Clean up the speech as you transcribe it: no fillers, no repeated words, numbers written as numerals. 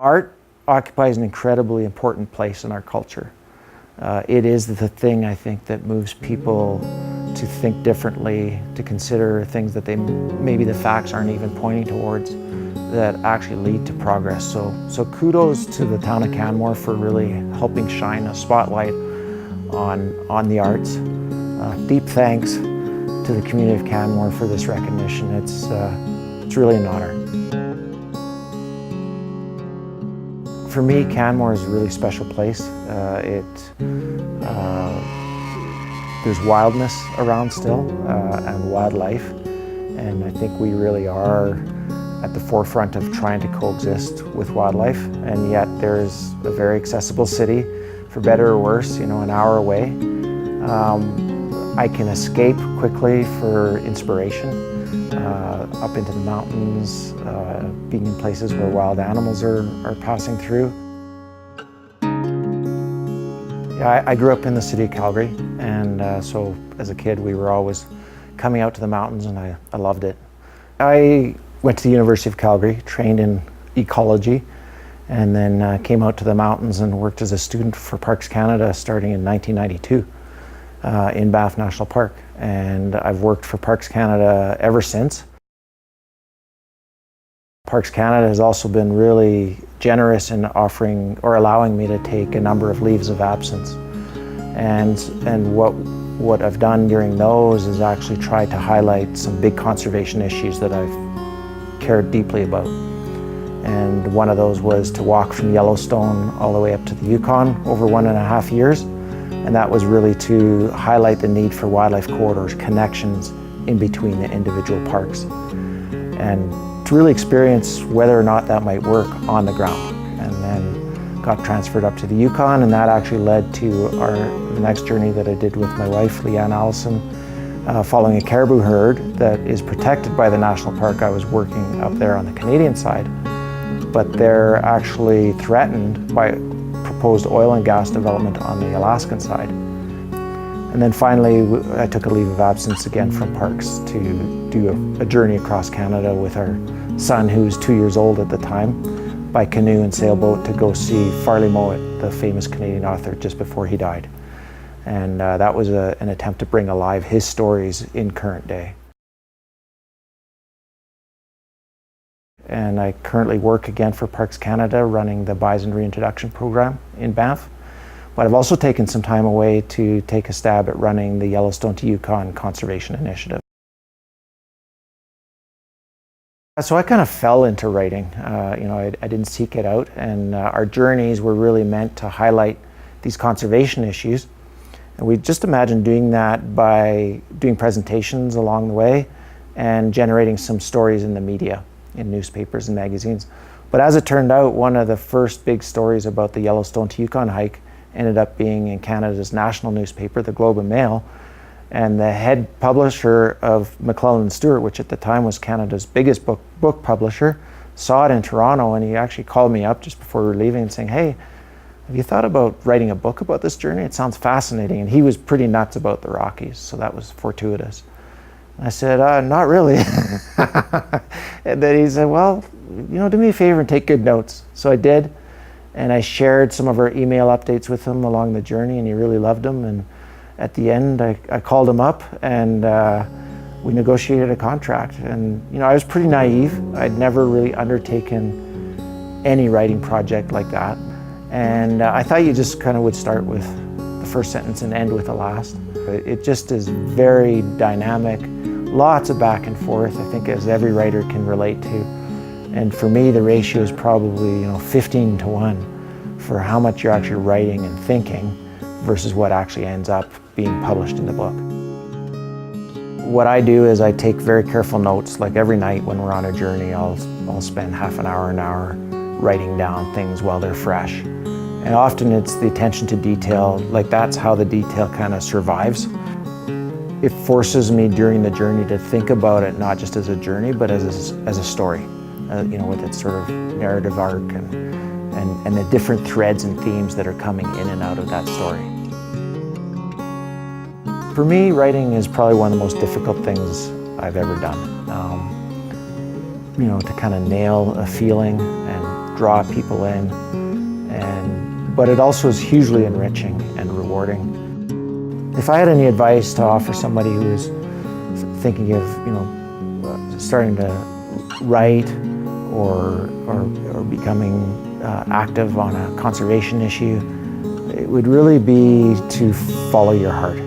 Art occupies an incredibly important place in our culture. It is the thing, I think, that moves people to think differently, to consider things that maybe the facts aren't even pointing towards, that actually lead to progress. So kudos to the town of Canmore for really helping shine a spotlight on the arts. Deep thanks to the community of Canmore for this recognition. It's really an honor. For me, Canmore is a really special place. There's wildness around still and wildlife, and I think we really are at the forefront of trying to coexist with wildlife, and yet there's a very accessible city, for better or worse, an hour away. I can escape quickly for inspiration, up into the mountains, being in places where wild animals are passing through. Yeah, I grew up in the city of Calgary, and so as a kid we were always coming out to the mountains, and I loved it. I went to the University of Calgary, trained in ecology, and then came out to the mountains and worked as a student for Parks Canada starting in 1992 in Banff National Park. And I've worked for Parks Canada ever since. Parks Canada has also been really generous in offering or allowing me to take a number of leaves of absence. And what I've done during those is actually try to highlight some big conservation issues that I've cared deeply about. And one of those was to walk from Yellowstone all the way up to the Yukon over 1.5 years. And that was really to highlight the need for wildlife corridors, connections in between the individual parks, and to really experience whether or not that might work on the ground. And then got transferred up to the Yukon, and that actually led to the next journey that I did with my wife, Leanne Allison, following a caribou herd that is protected by the national park. I was working up there on the Canadian side, but they're actually threatened by proposed oil and gas development on the Alaskan side. And then finally, I took a leave of absence again from Parks to do a journey across Canada with our son, who was 2 years old at the time, by canoe and sailboat to go see Farley Mowat, the famous Canadian author, just before he died. And that was an attempt to bring alive his stories in current day. And I currently work again for Parks Canada running the bison reintroduction program in Banff. But I've also taken some time away to take a stab at running the Yellowstone to Yukon Conservation Initiative. So I kind of fell into writing. I didn't seek it out, and our journeys were really meant to highlight these conservation issues. And we just imagined doing that by doing presentations along the way and generating some stories in the media, in newspapers and magazines. But as it turned out, one of the first big stories about the Yellowstone to Yukon hike ended up being in Canada's national newspaper, the Globe and Mail, and the head publisher of McClelland Stewart, which at the time was Canada's biggest book publisher, saw it in Toronto, and he actually called me up just before we were leaving and saying, "Hey, have you thought about writing a book about this journey? It sounds fascinating." And he was pretty nuts about the Rockies, so that was fortuitous. I said, "Not really." And then he said, "Well, do me a favor and take good notes." So I did, and I shared some of our email updates with him along the journey, and he really loved them. And at the end, I called him up, and we negotiated a contract. And I was pretty naive. I'd never really undertaken any writing project like that. And I thought you just kind of would start with the first sentence and end with the last. It just is very dynamic, lots of back and forth, I think, as every writer can relate to. And for me, the ratio is probably 15 to 1 for how much you're actually writing and thinking versus what actually ends up being published in the book. What I do is I take very careful notes. Like every night when we're on a journey, I'll spend half an hour writing down things while they're fresh. And often it's the attention to detail, like that's how the detail kind of survives. It forces me during the journey to think about it not just as a journey, but as a story, with its sort of narrative arc and the different threads and themes that are coming in and out of that story. For me, writing is probably one of the most difficult things I've ever done. To kind of nail a feeling and draw people in, but it also is hugely enriching and rewarding. If I had any advice to offer somebody who is thinking of, starting to write or becoming active on a conservation issue, it would really be to follow your heart.